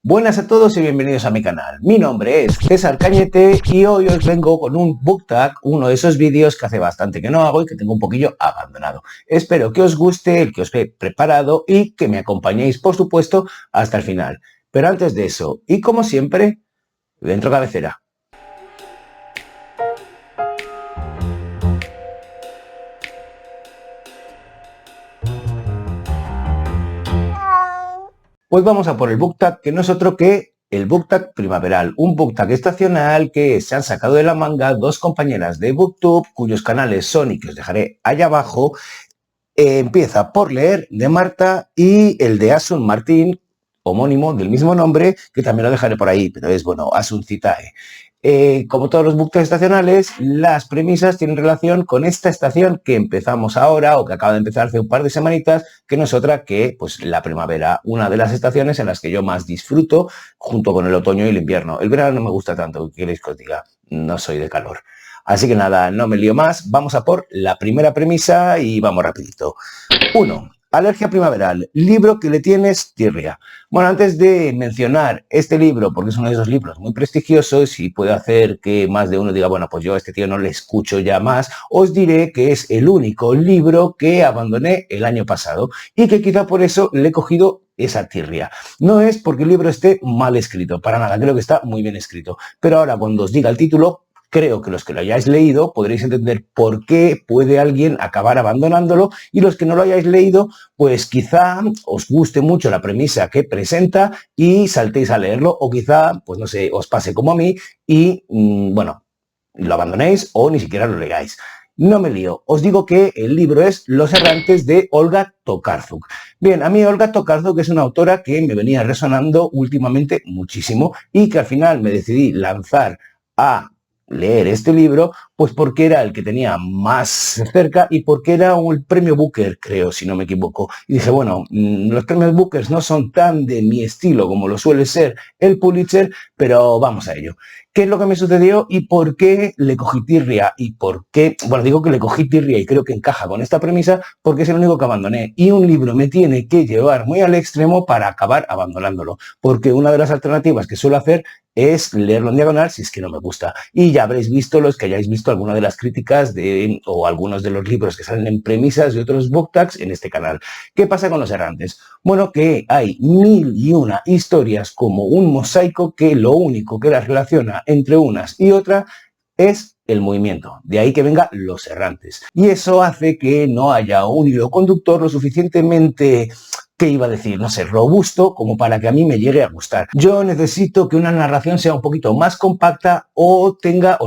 Buenas a todos y bienvenidos a mi canal. Mi nombre es César Cañete y hoy os vengo con un book tag, uno de esos vídeos que hace bastante que no hago y que tengo un poquillo abandonado. Espero que os guste el que os he preparado y que me acompañéis, por supuesto, hasta el final. Pero antes de eso, y como siempre, dentro cabecera. Pues vamos a por el book tag, que no es otro que el book tag primaveral, un book tag estacional que se han sacado de la manga dos compañeras de Booktube, cuyos canales son y que os dejaré allá abajo. Empieza por leer de Marta y el de Asun Martín, homónimo del mismo nombre, que también lo dejaré por ahí, pero es bueno, Asun Citae. Como todos los book tags estacionales, las premisas tienen relación con esta estación que empezamos ahora o que acaba de empezar hace un par de semanitas, que no es otra que pues, la primavera, una de las estaciones en las que yo más disfruto junto con el otoño y el invierno. El verano no me gusta tanto, ¿qué queréis que os diga? No soy de calor. Así que nada, no me lío más, vamos a por la primera premisa y vamos rapidito. 1. Alergia primaveral, libro que le tienes tirria. Bueno, antes de mencionar este libro, porque es uno de esos libros muy prestigiosos y puede hacer que más de uno diga, bueno, pues yo a este tío no le escucho ya más, os diré que es el único libro que abandoné el año pasado y que quizá por eso le he cogido esa tirria. No es porque el libro esté mal escrito, para nada, creo que está muy bien escrito. Pero ahora cuando os diga el título, creo que los que lo hayáis leído podréis entender por qué puede alguien acabar abandonándolo y los que no lo hayáis leído, pues quizá os guste mucho la premisa que presenta y saltéis a leerlo o quizá, pues no sé, os pase como a mí y, bueno, lo abandonéis o ni siquiera lo leáis. No me lío, os digo que el libro es Los errantes de Olga Tokarczuk. Bien, a mí Olga Tokarczuk es una autora que me venía resonando últimamente muchísimo y que al final me decidí lanzar a leer este libro, pues porque era el que tenía más cerca y porque era el premio Booker, creo, si no me equivoco. Y dije, bueno, los premios Booker no son tan de mi estilo como lo suele ser el Pulitzer, pero vamos a ello. ¿Qué es lo que me sucedió y por qué le cogí tirria? Y por qué, bueno, digo que le cogí tirria y creo que encaja con esta premisa porque es el único que abandoné. Y un libro me tiene que llevar muy al extremo para acabar abandonándolo. Porque una de las alternativas que suelo hacer es leerlo en diagonal si es que no me gusta. Y ya habréis visto, los que hayáis visto alguna de las críticas o algunos de los libros que salen en premisas de otros book tags en este canal. ¿Qué pasa con Los errantes? Bueno, que hay 1001 historias como un mosaico que lo único que las relaciona entre unas y otras es el movimiento, de ahí que venga Los errantes. Y eso hace que no haya un hilo conductor lo suficientemente, ¿qué iba a decir? No sé, robusto como para que a mí me llegue a gustar. Yo necesito que una narración sea un poquito más compacta o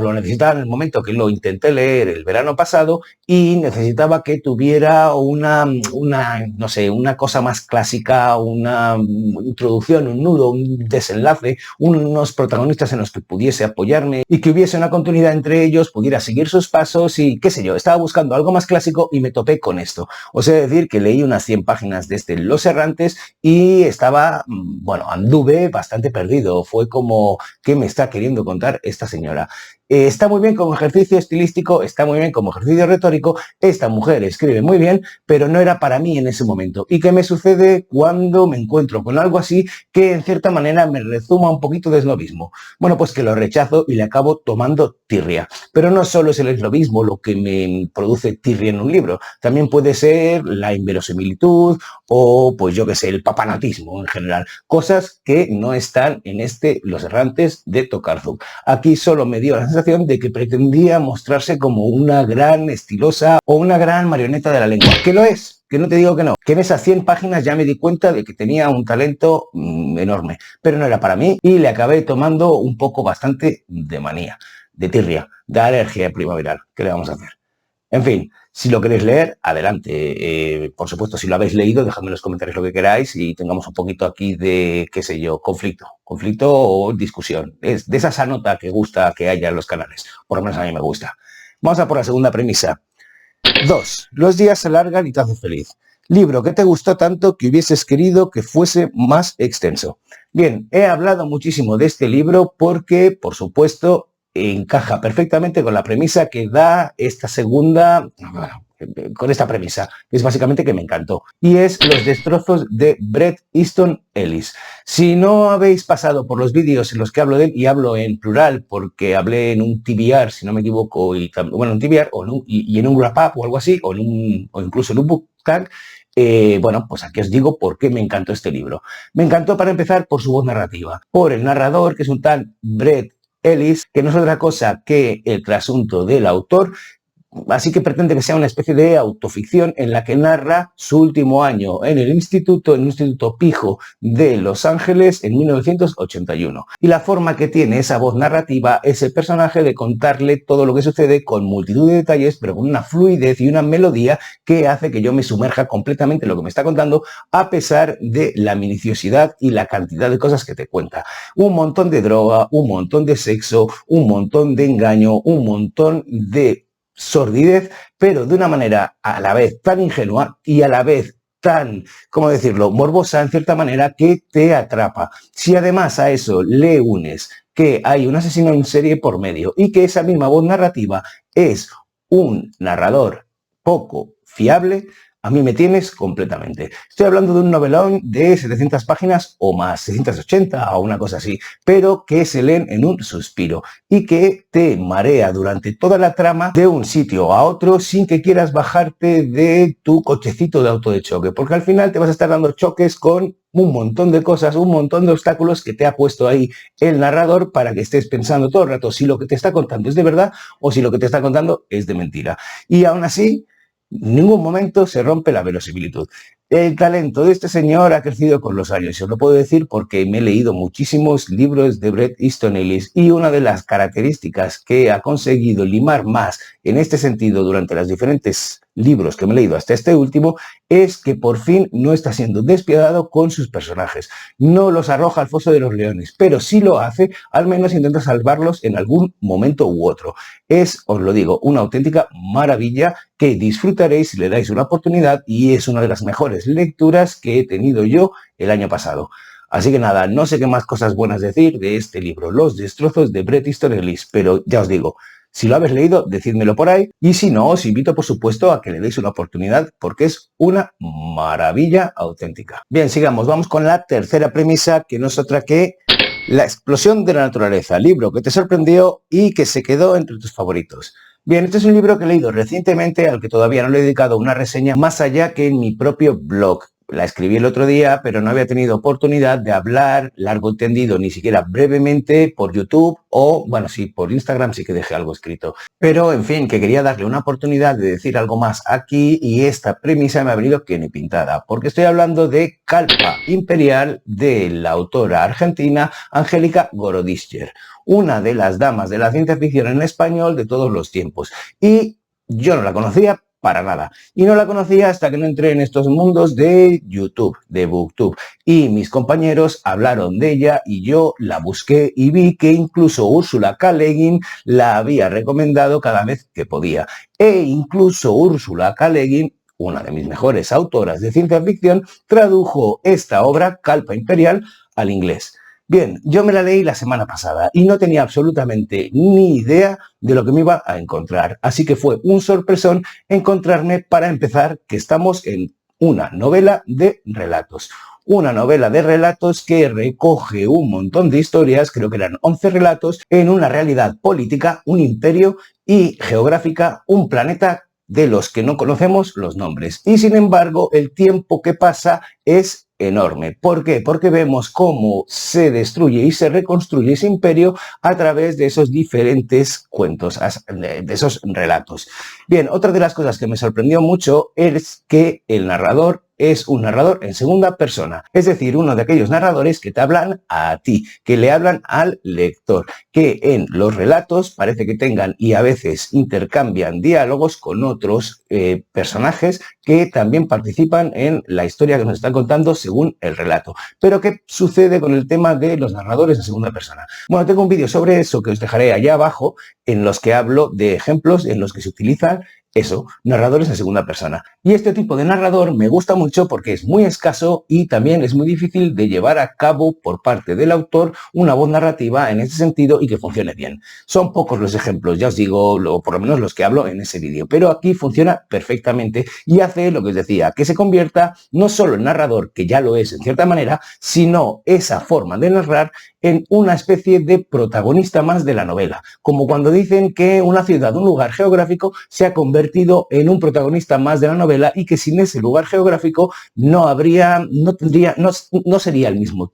lo necesitaba en el momento que lo intenté leer el verano pasado y necesitaba que tuviera no sé, una cosa más clásica, una introducción, un nudo, un desenlace, unos protagonistas en los que pudiese apoyarme y que hubiese una continuidad entre ellos, pudiera seguir sus pasos y qué sé yo, estaba buscando algo más clásico y me topé con esto. Os he de decir que leí unas 100 páginas de Los errantes y estaba, bueno, anduve bastante perdido. Fue como, ¿qué me está queriendo contar esta señora? Está muy bien como ejercicio estilístico, está muy bien como ejercicio retórico, esta mujer escribe muy bien, pero no era para mí en ese momento. ¿Y qué me sucede cuando me encuentro con algo así que en cierta manera me rezuma un poquito de esnobismo? Bueno, pues que lo rechazo y le acabo tomando tirria. Pero no solo es el esnobismo lo que me produce tirria en un libro, también puede ser la inverosimilitud o, pues yo qué sé, el papanatismo en general. Cosas que no están en Los errantes de Tokarczuk. Aquí solo me dio la sensación de que pretendía mostrarse como una gran estilosa o una gran marioneta de la lengua. Que lo es, que no te digo que no. Que en esas 100 páginas ya me di cuenta de que tenía un talento enorme. Pero no era para mí y le acabé tomando un poco bastante de manía, de tirria, de alergia primaveral. ¿Qué le vamos a hacer? En fin, si lo queréis leer, adelante. Por supuesto, si lo habéis leído, dejadme en los comentarios lo que queráis y tengamos un poquito aquí de, qué sé yo, conflicto o discusión. Es de esa nota que gusta que haya en los canales. Por lo menos a mí me gusta. Vamos a por la segunda premisa. 2. Los días se alargan y te haces feliz. Libro que te gustó tanto que hubieses querido que fuese más extenso. Bien, he hablado muchísimo de este libro porque, por supuesto, encaja perfectamente con la premisa que da esta segunda, bueno, con esta premisa. Es básicamente que me encantó. Y es Los destrozos de Bret Easton Ellis. Si no habéis pasado por los vídeos en los que hablo de él, y hablo en plural porque hablé en un TBR, si no me equivoco, bueno, un TBR y en un wrap-up o algo así, o incluso en un book tag, bueno, pues aquí os digo por qué me encantó este libro. Me encantó, para empezar, por su voz narrativa, por el narrador, que es un tal Bret Ellis, que no es otra cosa que el trasunto del autor. Así que pretende que sea una especie de autoficción en la que narra su último año en el instituto pijo de Los Ángeles en 1981. Y la forma que tiene esa voz narrativa es el personaje de contarle todo lo que sucede con multitud de detalles, pero con una fluidez y una melodía que hace que yo me sumerja completamente en lo que me está contando, a pesar de la minuciosidad y la cantidad de cosas que te cuenta. Un montón de droga, un montón de sexo, un montón de engaño, un montón de sordidez, pero de una manera a la vez tan ingenua y a la vez tan, ¿cómo decirlo?, morbosa en cierta manera, que te atrapa. Si además a eso le unes que hay un asesino en serie por medio y que esa misma voz narrativa es un narrador poco fiable, a mí me tienes completamente. Estoy hablando de un novelón de 700 páginas o más, 680 o una cosa así, pero que se leen en un suspiro y que te marea durante toda la trama de un sitio a otro sin que quieras bajarte de tu cochecito de auto de choque, porque al final te vas a estar dando choques con un montón de cosas, un montón de obstáculos que te ha puesto ahí el narrador para que estés pensando todo el rato si lo que te está contando es de verdad o si lo que te está contando es de mentira. Y aún así, en ningún momento se rompe la verosimilitud. El talento de este señor ha crecido con los años, y os lo puedo decir porque me he leído muchísimos libros de Bret Easton Ellis, y una de las características que ha conseguido limar más en este sentido durante los diferentes libros que me he leído hasta este último es que por fin no está siendo despiadado con sus personajes. No los arroja al foso de los leones, pero sí lo hace, al menos intenta salvarlos en algún momento u otro. Es, os lo digo, una auténtica maravilla que disfrutaréis si le dais una oportunidad, y es una de las mejores lecturas que he tenido yo el año pasado. Así que nada, no sé qué más cosas buenas decir de este libro, Los destrozos de Bret Easton Ellis, pero ya os digo, si lo habéis leído, decídmelo por ahí, y si no, os invito por supuesto a que le deis una oportunidad porque es una maravilla auténtica. Bien, sigamos, vamos con la tercera premisa, que no es otra que La explosión de la naturaleza, libro que te sorprendió y que se quedó entre tus favoritos. Bien, este es un libro que he leído recientemente, al que todavía no le he dedicado una reseña más allá que en mi propio blog. La escribí el otro día, pero no había tenido oportunidad de hablar largo y tendido, ni siquiera brevemente, por YouTube o, bueno, sí, por Instagram sí que dejé algo escrito. Pero, en fin, que quería darle una oportunidad de decir algo más aquí, y esta premisa me ha venido que ni pintada, porque estoy hablando de Kalpa Imperial, de la autora argentina Angélica Gorodischer, una de las damas de la ciencia ficción en español de todos los tiempos. Y yo no la conocía para nada. Y no la conocía hasta que no entré en estos mundos de YouTube, de BookTube. Y mis compañeros hablaron de ella y yo la busqué y vi que incluso Ursula K. Le Guin la había recomendado cada vez que podía. E incluso Ursula K. Le Guin, una de mis mejores autoras de ciencia ficción, tradujo esta obra, Kalpa Imperial, al inglés. Bien, yo me la leí la semana pasada y no tenía absolutamente ni idea de lo que me iba a encontrar. Así que fue un sorpresón encontrarme, para empezar, que estamos en una novela de relatos. Una novela de relatos que recoge un montón de historias, creo que eran 11 relatos, en una realidad política, un imperio, y geográfica, un planeta de los que no conocemos los nombres. Y sin embargo, el tiempo que pasa es enorme. ¿Por qué? Porque vemos cómo se destruye y se reconstruye ese imperio a través de esos diferentes cuentos, de esos relatos. Bien, otra de las cosas que me sorprendió mucho es que el narrador es un narrador en segunda persona, es decir, uno de aquellos narradores que te hablan a ti, que le hablan al lector, que en los relatos parece que tengan y a veces intercambian diálogos con otros personajes que también participan en la historia que nos están contando según el relato. Pero ¿qué sucede con el tema de los narradores en segunda persona? Bueno, tengo un vídeo sobre eso que os dejaré allá abajo, en los que hablo de ejemplos en los que se utilizan eso, narradores en segunda persona. Y este tipo de narrador me gusta mucho porque es muy escaso y también es muy difícil de llevar a cabo por parte del autor una voz narrativa en ese sentido y que funcione bien. Son pocos los ejemplos, ya os digo, o por lo menos los que hablo en ese vídeo, pero aquí funciona perfectamente y hace lo que os decía, que se convierta no solo en narrador, que ya lo es en cierta manera, sino esa forma de narrar en una especie de protagonista más de la novela, como cuando dicen que una ciudad, un lugar geográfico se ha convertido en un protagonista más de la novela y que sin ese lugar geográfico no habría, no tendría, no sería el mismo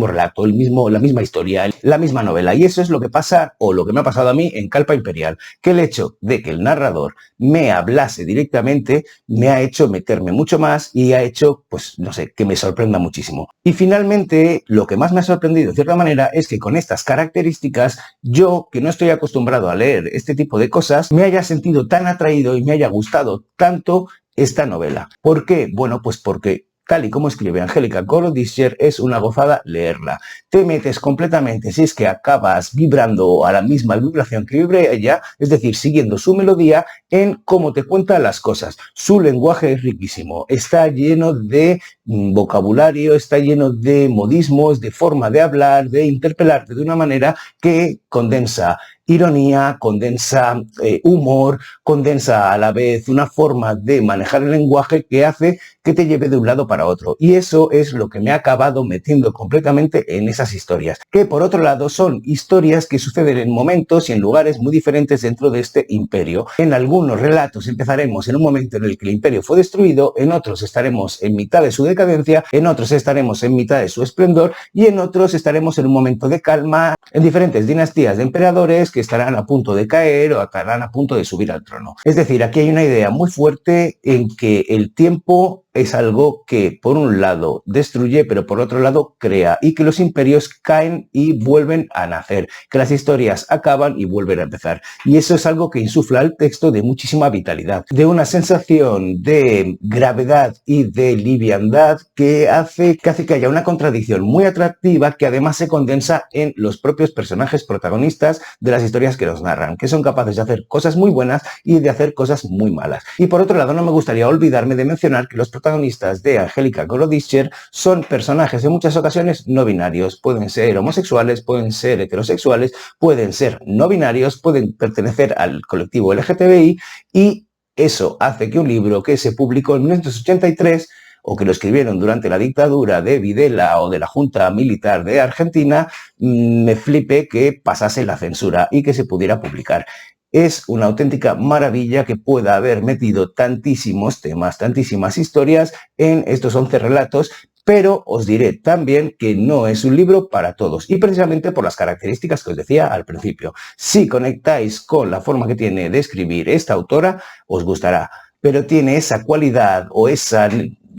relato, la misma historia, la misma novela. Y eso es lo que pasa, o lo que me ha pasado a mí en Calpa Imperial, que el hecho de que el narrador me hablase directamente me ha hecho meterme mucho más y ha hecho, pues no sé, que me sorprenda muchísimo. Y finalmente, lo que más me ha sorprendido de cierta manera es que con estas características, yo, que no estoy acostumbrado a leer este tipo de cosas, me haya sentido tan atraído y me haya gustado tanto esta novela. ¿Por qué? Bueno, pues porque tal y como escribe Angélica Gorodischer, es una gozada leerla. Te metes completamente, si es que acabas vibrando a la misma vibración que vibra ella, es decir, siguiendo su melodía en cómo te cuenta las cosas. Su lenguaje es riquísimo, está lleno de vocabulario, está lleno de modismos, de forma de hablar, de interpelarte de una manera que condensa ironía, condensa humor, condensa a la vez una forma de manejar el lenguaje que hace que te lleve de un lado para otro. Y eso es lo que me ha acabado metiendo completamente en esas historias, que por otro lado son historias que suceden en momentos y en lugares muy diferentes dentro de este imperio. En algunos relatos empezaremos en un momento en el que el imperio fue destruido, en otros estaremos en mitad de su decadencia, en otros estaremos en mitad de su esplendor y en otros estaremos en un momento de calma, en diferentes dinastías de emperadores que estarán a punto de caer o estarán a punto de subir al trono. Es decir, aquí hay una idea muy fuerte en que el tiempo es algo que por un lado destruye, pero por otro lado crea, y que los imperios caen y vuelven a nacer, que las historias acaban y vuelven a empezar. Y eso es algo que insufla al texto de muchísima vitalidad, de una sensación de gravedad y de liviandad que hace que haya una contradicción muy atractiva que además se condensa en los propios personajes protagonistas de las historias que nos narran, que son capaces de hacer cosas muy buenas y de hacer cosas muy malas. Y por otro lado, no me gustaría olvidarme de mencionar que los protagonistas de Angélica Gorodischer son personajes en muchas ocasiones no binarios. Pueden ser homosexuales, pueden ser heterosexuales, pueden ser no binarios, pueden pertenecer al colectivo LGTBI y eso hace que un libro que se publicó en 1983 o que lo escribieron durante la dictadura de Videla o de la Junta Militar de Argentina, me flipe que pasase la censura y que se pudiera publicar. Es una auténtica maravilla que pueda haber metido tantísimos temas, tantísimas historias en estos 11 relatos, pero os diré también que no es un libro para todos y precisamente por las características que os decía al principio. Si conectáis con la forma que tiene de escribir esta autora, os gustará, pero tiene esa cualidad o esa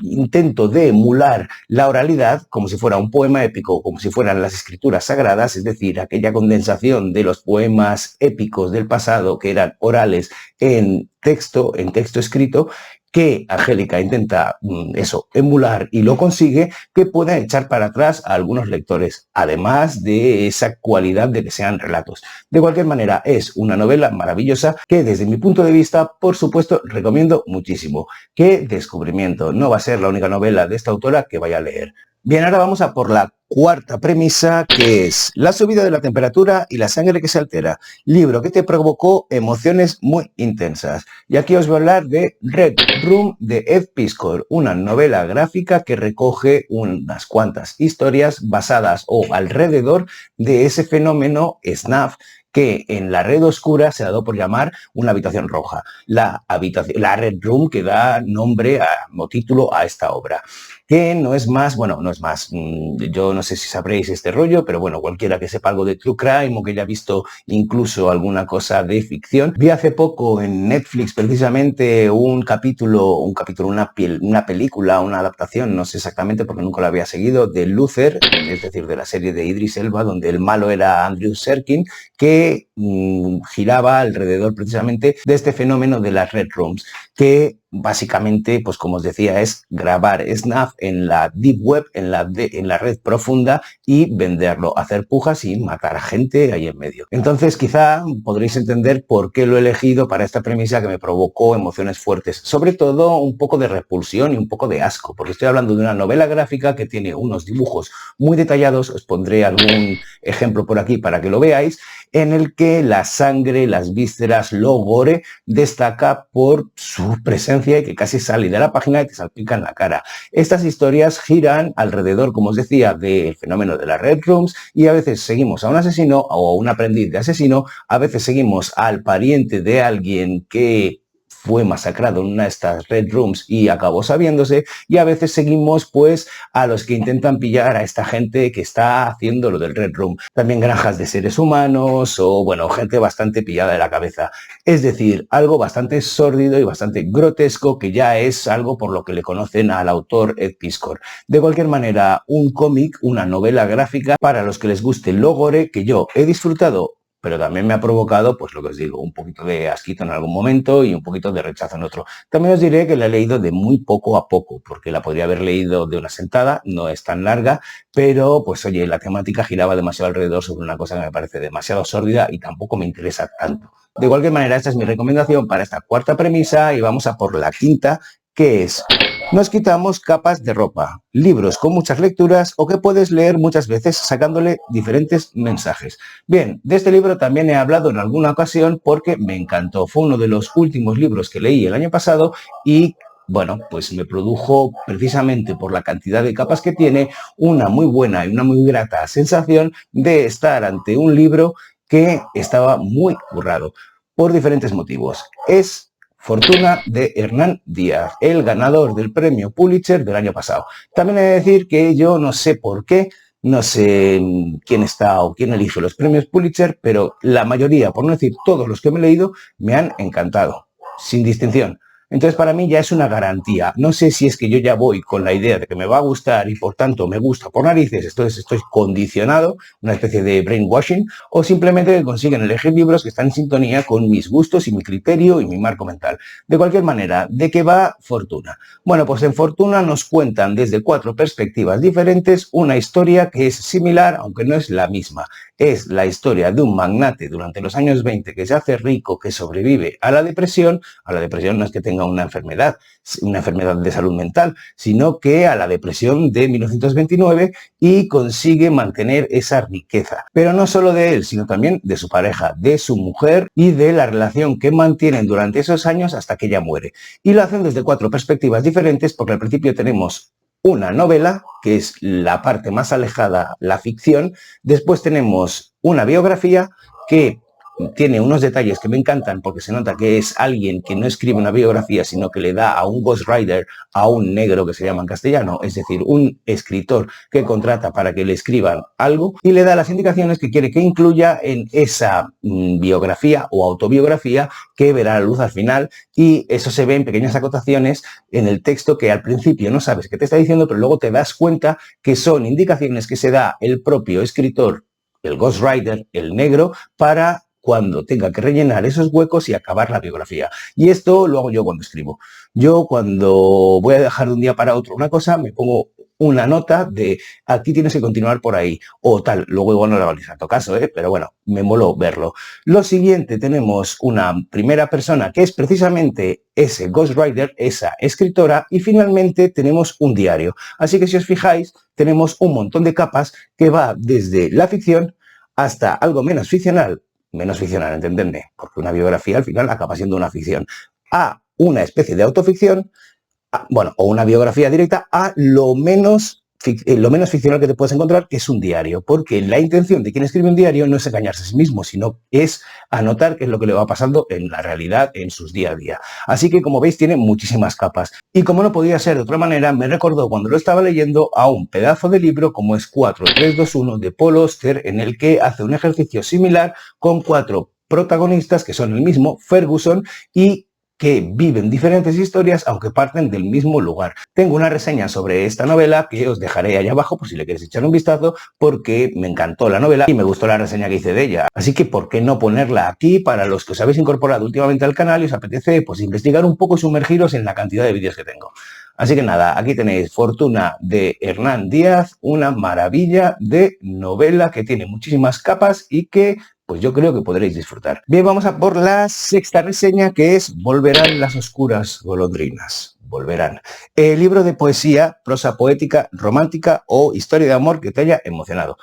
intento de emular la oralidad como si fuera un poema épico, como si fueran las escrituras sagradas, es decir, aquella condensación de los poemas épicos del pasado que eran orales en texto escrito, que Angélica intenta emular y lo consigue, que pueda echar para atrás a algunos lectores, además de esa cualidad de que sean relatos. De cualquier manera, es una novela maravillosa que desde mi punto de vista, por supuesto, recomiendo muchísimo. ¡Qué descubrimiento! No va a ser la única novela de esta autora que vaya a leer. Bien, ahora vamos a por la cuarta premisa, que es la subida de la temperatura y la sangre que se altera. Libro que te provocó emociones muy intensas. Y aquí os voy a hablar de Red Room de Ed Piskor, una novela gráfica que recoge unas cuantas historias basadas o alrededor de ese fenómeno SNAF que en la red oscura se ha dado por llamar una habitación roja. La Red Room que da nombre o título a esta obra, que no es más, yo no sé si sabréis este rollo, pero bueno, cualquiera que sepa algo de True Crime o que haya visto incluso alguna cosa de ficción. Vi hace poco en Netflix precisamente una película, una adaptación, no sé exactamente porque nunca la había seguido, de Luther, es decir, de la serie de Idris Elba, donde el malo era Andrew Serkin, que giraba alrededor precisamente de este fenómeno de las Red Rooms, que básicamente, pues como os decía, es grabar snuff en la deep web, en la red profunda y venderlo, hacer pujas y matar a gente ahí en medio. Entonces quizá podréis entender por qué lo he elegido para esta premisa que me provocó emociones fuertes, sobre todo un poco de repulsión y un poco de asco, porque estoy hablando de una novela gráfica que tiene unos dibujos muy detallados, os pondré algún ejemplo por aquí para que lo veáis, en el que la sangre, las vísceras, lo gore destaca por su presencia y que casi sale de la página y te salpica en la cara. Estas historias giran alrededor, como os decía, del fenómeno de las Red Rooms y a veces seguimos a un asesino o a un aprendiz de asesino, a veces seguimos al pariente de alguien que fue masacrado en una de estas Red Rooms y acabó sabiéndose, y a veces seguimos pues a los que intentan pillar a esta gente que está haciendo lo del Red Room. También granjas de seres humanos o bueno, gente bastante pillada de la cabeza. Es decir, algo bastante sórdido y bastante grotesco, que ya es algo por lo que le conocen al autor Ed Piskor. De cualquier manera, un cómic, una novela gráfica para los que les guste lo gore, que yo he disfrutado, pero también me ha provocado, pues lo que os digo, un poquito de asquito en algún momento y un poquito de rechazo en otro. También os diré que la he leído de muy poco a poco, porque la podría haber leído de una sentada, no es tan larga, pero pues oye, la temática giraba demasiado alrededor sobre una cosa que me parece demasiado sórdida y tampoco me interesa tanto. De cualquier manera, esta es mi recomendación para esta cuarta premisa y vamos a por la quinta, que es: nos quitamos capas de ropa, libros con muchas lecturas o que puedes leer muchas veces sacándole diferentes mensajes. Bien, de este libro también he hablado en alguna ocasión porque me encantó. Fue uno de los últimos libros que leí el año pasado y bueno, pues me produjo, precisamente por la cantidad de capas que tiene, una muy buena y una muy grata sensación de estar ante un libro que estaba muy currado por diferentes motivos. Es Fortuna de Hernán Díaz, el ganador del premio Pulitzer del año pasado. También he de decir que yo no sé por qué, no sé quién está o quién elige los premios Pulitzer, pero la mayoría, por no decir todos los que me he leído, me han encantado, sin distinción. Entonces para mí ya es una garantía. No sé si es que yo ya voy con la idea de que me va a gustar y por tanto me gusta por narices, entonces estoy condicionado, una especie de brainwashing, o simplemente que consiguen elegir libros que están en sintonía con mis gustos y mi criterio y mi marco mental. De cualquier manera, ¿de qué va Fortuna? Bueno, pues en Fortuna nos cuentan desde 4 perspectivas diferentes una historia que es similar, aunque no es la misma. Es la historia de un magnate durante los años 20 que se hace rico, que sobrevive a la depresión. A la depresión no es que tenga una enfermedad de salud mental, sino que a la depresión de 1929, y consigue mantener esa riqueza. Pero no solo de él, sino también de su pareja, de su mujer y de la relación que mantienen durante esos años hasta que ella muere. Y lo hacen desde 4 perspectivas diferentes, porque al principio tenemos una novela, que es la parte más alejada, la ficción. Después tenemos una biografía que tiene unos detalles que me encantan, porque se nota que es alguien que no escribe una biografía, sino que le da a un ghostwriter, a un negro que se llama en castellano, es decir, un escritor que contrata para que le escriban algo y le da las indicaciones que quiere que incluya en esa biografía o autobiografía que verá la luz al final, y eso se ve en pequeñas acotaciones en el texto que al principio no sabes qué te está diciendo, pero luego te das cuenta que son indicaciones que se da el propio escritor, el ghostwriter, el negro, para cuando tenga que rellenar esos huecos y acabar la biografía. Y esto lo hago yo cuando escribo. Yo cuando voy a dejar de un día para otro una cosa, me pongo una nota de aquí tienes que continuar por ahí o tal. Luego igual no le hago ni tanto caso, pero bueno, me moló verlo. Lo siguiente, tenemos una primera persona que es precisamente ese ghostwriter, esa escritora, y finalmente tenemos un diario. Así que si os fijáis, tenemos un montón de capas que va desde la ficción hasta algo menos ficcional, entendedme, porque una biografía al final acaba siendo una ficción, a una especie de autoficción, o una biografía directa, a lo menos ficcional que te puedes encontrar, que es un diario, porque la intención de quien escribe un diario no es engañarse a sí mismo, sino es anotar qué es lo que le va pasando en la realidad, en sus día a día. Así que, como veis, tiene muchísimas capas. Y como no podía ser de otra manera, me recordó cuando lo estaba leyendo a un pedazo de libro como es 4321 de Paul Auster, en el que hace un ejercicio similar con 4 protagonistas que son el mismo, Ferguson, y que viven diferentes historias aunque parten del mismo lugar. Tengo una reseña sobre esta novela que os dejaré allá abajo por si le queréis echar un vistazo, porque me encantó la novela y me gustó la reseña que hice de ella. Así que ¿por qué no ponerla aquí para los que os habéis incorporado últimamente al canal y os apetece pues investigar un poco y sumergiros en la cantidad de vídeos que tengo? Así que nada, aquí tenéis Fortuna de Hernán Díaz, una maravilla de novela que tiene muchísimas capas y que pues yo creo que podréis disfrutar. Bien, vamos a por la sexta reseña, que es Volverán las oscuras golondrinas. Volverán. El libro de poesía, prosa poética, romántica o historia de amor que te haya emocionado.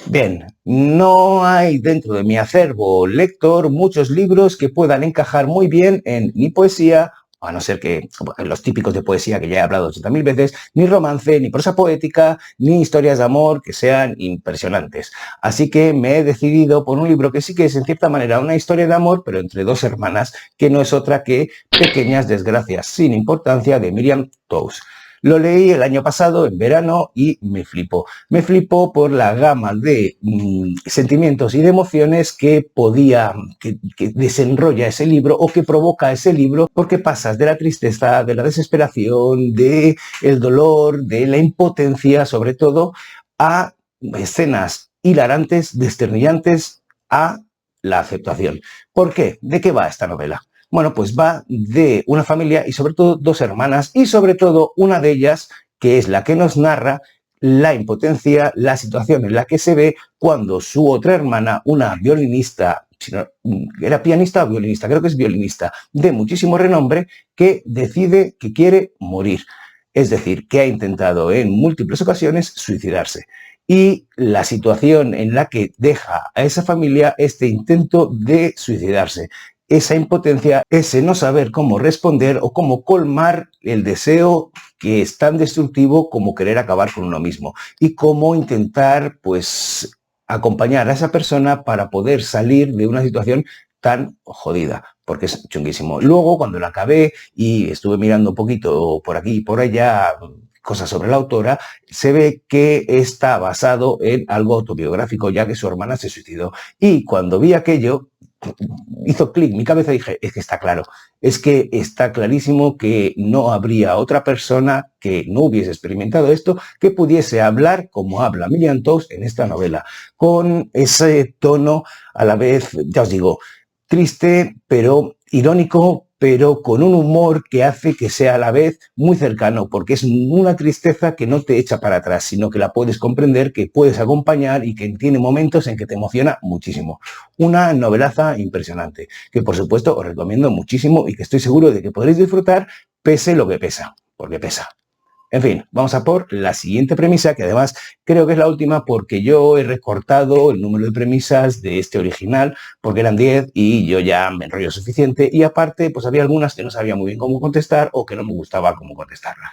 Bien, no hay dentro de mi acervo lector muchos libros que puedan encajar muy bien en ni poesía, a no ser que los típicos de poesía que ya he hablado 80.000 veces, ni romance, ni prosa poética, ni historias de amor que sean impresionantes. Así que me he decidido por un libro que sí que es en cierta manera una historia de amor, pero entre dos hermanas, que no es otra que Pequeñas desgracias sin importancia, de Miriam Toews. Lo leí el año pasado, en verano, y me flipó. Me flipó por la gama de sentimientos y de emociones que desenrolla ese libro o que provoca ese libro, porque pasas de la tristeza, de la desesperación, del dolor, de la impotencia, sobre todo, a escenas hilarantes, desternillantes, a la aceptación. ¿Por qué? ¿De qué va esta novela? Bueno, pues va de una familia y sobre todo dos hermanas y sobre todo una de ellas que es la que nos narra la impotencia, la situación en la que se ve cuando su otra hermana, una violinista, ¿era pianista o violinista? Creo que es violinista, de muchísimo renombre, que decide que quiere morir. Es decir, que ha intentado en múltiples ocasiones suicidarse. Y la situación en la que deja a esa familia este intento de suicidarse, esa impotencia, ese no saber cómo responder o cómo colmar el deseo que es tan destructivo como querer acabar con uno mismo, y cómo intentar pues acompañar a esa persona para poder salir de una situación tan jodida, porque es chunguísimo. Luego, cuando la acabé y estuve mirando un poquito por aquí y por allá cosas sobre la autora, se ve que está basado en algo autobiográfico, ya que su hermana se suicidó. Y cuando vi aquello, hizo clic en mi cabeza y dije, es que está claro, es que está clarísimo que no habría otra persona que no hubiese experimentado esto que pudiese hablar como habla Miriam Toews en esta novela, con ese tono a la vez, ya os digo, triste, pero irónico, pero con un humor que hace que sea a la vez muy cercano, porque es una tristeza que no te echa para atrás, sino que la puedes comprender, que puedes acompañar y que tiene momentos en que te emociona muchísimo. Una novelaza impresionante, que por supuesto os recomiendo muchísimo y que estoy seguro de que podréis disfrutar pese lo que pesa, porque pesa. En fin, vamos a por la siguiente premisa, que además creo que es la última porque yo he recortado el número de premisas de este original, porque eran 10 y yo ya me enrollo suficiente, y aparte pues había algunas que no sabía muy bien cómo contestar o que no me gustaba cómo contestarlas.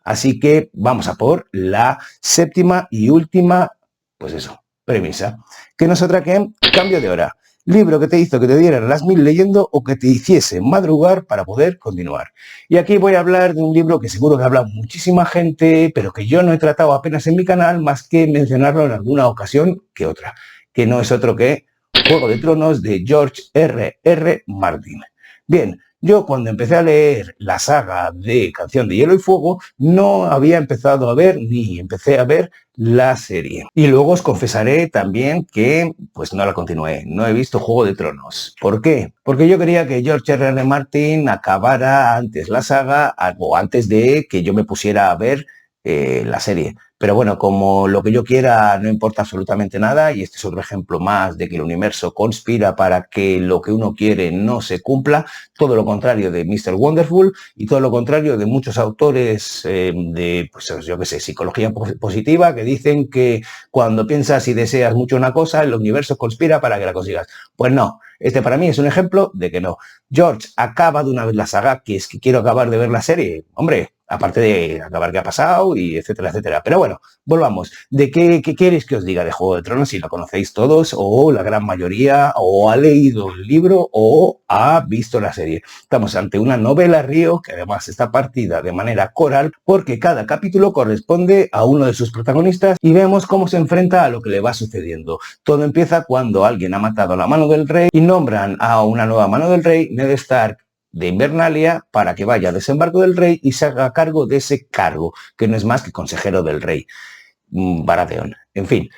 Así que vamos a por la séptima y última, pues eso, premisa, que no es otra que Cambio de hora. Libro que te hizo que te dieran las 1000 leyendo o que te hiciese madrugar para poder continuar. Y aquí voy a hablar de un libro que seguro que ha hablado muchísima gente, pero que yo no he tratado apenas en mi canal, más que mencionarlo en alguna ocasión que otra, que no es otro que Juego de Tronos de George R.R. Martin. Bien, yo cuando empecé a leer la saga de Canción de Hielo y Fuego no había empezado a ver ni empecé a ver la serie. Y luego os confesaré también que pues no la continué, no he visto Juego de Tronos. ¿Por qué? Porque yo quería que George R.R. Martin acabara antes la saga o antes de que yo me pusiera a ver la serie. Pero bueno, como lo que yo quiera no importa absolutamente nada, y este es otro ejemplo más de que el universo conspira para que lo que uno quiere no se cumpla, todo lo contrario de Mr. Wonderful y todo lo contrario de muchos autores de, pues yo qué sé, psicología positiva, que dicen que cuando piensas y deseas mucho una cosa, el universo conspira para que la consigas. Pues no, este para mí es un ejemplo de que no. George, acaba de una vez la saga, que es que quiero acabar de ver la serie. Hombre, aparte de acabar qué ha pasado y etcétera, etcétera. Pero bueno, volvamos. ¿De qué queréis que os diga de Juego de Tronos? Si lo conocéis todos, o la gran mayoría, o ha leído el libro, o ha visto la serie. Estamos ante una novela río, que además está partida de manera coral, porque cada capítulo corresponde a uno de sus protagonistas y vemos cómo se enfrenta a lo que le va sucediendo. Todo empieza cuando alguien ha matado a la mano del rey y nombran a una nueva mano del rey, Ned Stark, de Invernalia para que vaya a desembarco del rey y se haga cargo de ese cargo, que no es más que consejero del rey. Baratheon. En fin,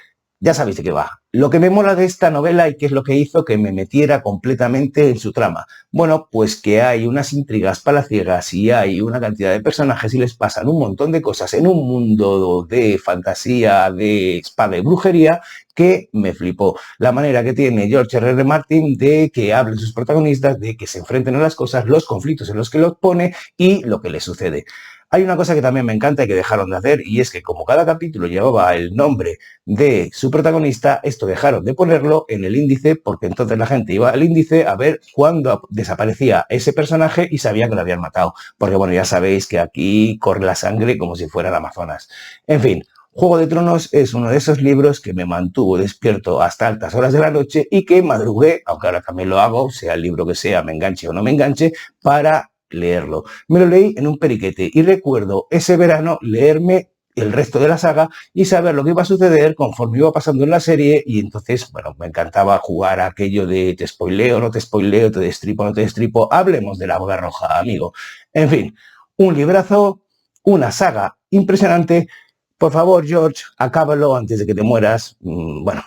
ya sabéis de qué va. Lo que me mola de esta novela y qué es lo que hizo que me metiera completamente en su trama. Bueno, pues que hay unas intrigas palaciegas y hay una cantidad de personajes y les pasan un montón de cosas en un mundo de fantasía, de espada y brujería que me flipó. La manera que tiene George R.R. Martin de que hablen sus protagonistas, de que se enfrenten a las cosas, los conflictos en los que los pone y lo que les sucede. Hay una cosa que también me encanta y que dejaron de hacer, y es que como cada capítulo llevaba el nombre de su protagonista, esto dejaron de ponerlo en el índice, porque entonces la gente iba al índice a ver cuándo desaparecía ese personaje y sabía que lo habían matado. Porque bueno, ya sabéis que aquí corre la sangre como si fuera el Amazonas. En fin, Juego de Tronos es uno de esos libros que me mantuvo despierto hasta altas horas de la noche y que madrugué, aunque ahora también lo hago, sea el libro que sea, me enganche o no me enganche, para leerlo. Me lo leí en un periquete y recuerdo ese verano leerme el resto de la saga y saber lo que iba a suceder conforme iba pasando en la serie, y entonces, bueno, me encantaba jugar a aquello de te spoileo, no te spoileo, te destripo, no te destripo, hablemos de la boda roja, amigo. En fin, un librazo, una saga impresionante. Por favor, George, acábalo antes de que te mueras. Bueno,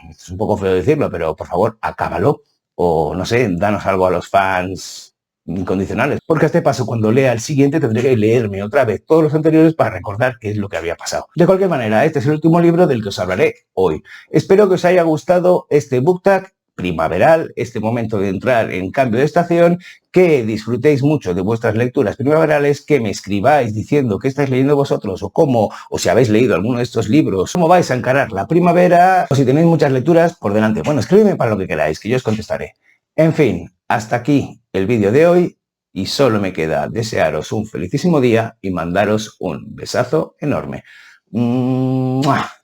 es un poco feo decirlo, pero por favor, acábalo. O no sé, danos algo a los fans incondicionales. Porque a este paso, cuando lea el siguiente, tendré que leerme otra vez todos los anteriores para recordar qué es lo que había pasado. De cualquier manera, este es el último libro del que os hablaré hoy. Espero que os haya gustado este book tag primaveral, este momento de entrar en cambio de estación, que disfrutéis mucho de vuestras lecturas primaverales, que me escribáis diciendo qué estáis leyendo vosotros o cómo, o si habéis leído alguno de estos libros, cómo vais a encarar la primavera, o si tenéis muchas lecturas por delante. Bueno, escribidme para lo que queráis, que yo os contestaré. En fin, hasta aquí el vídeo de hoy y solo me queda desearos un felicísimo día y mandaros un besazo enorme. ¡Mua!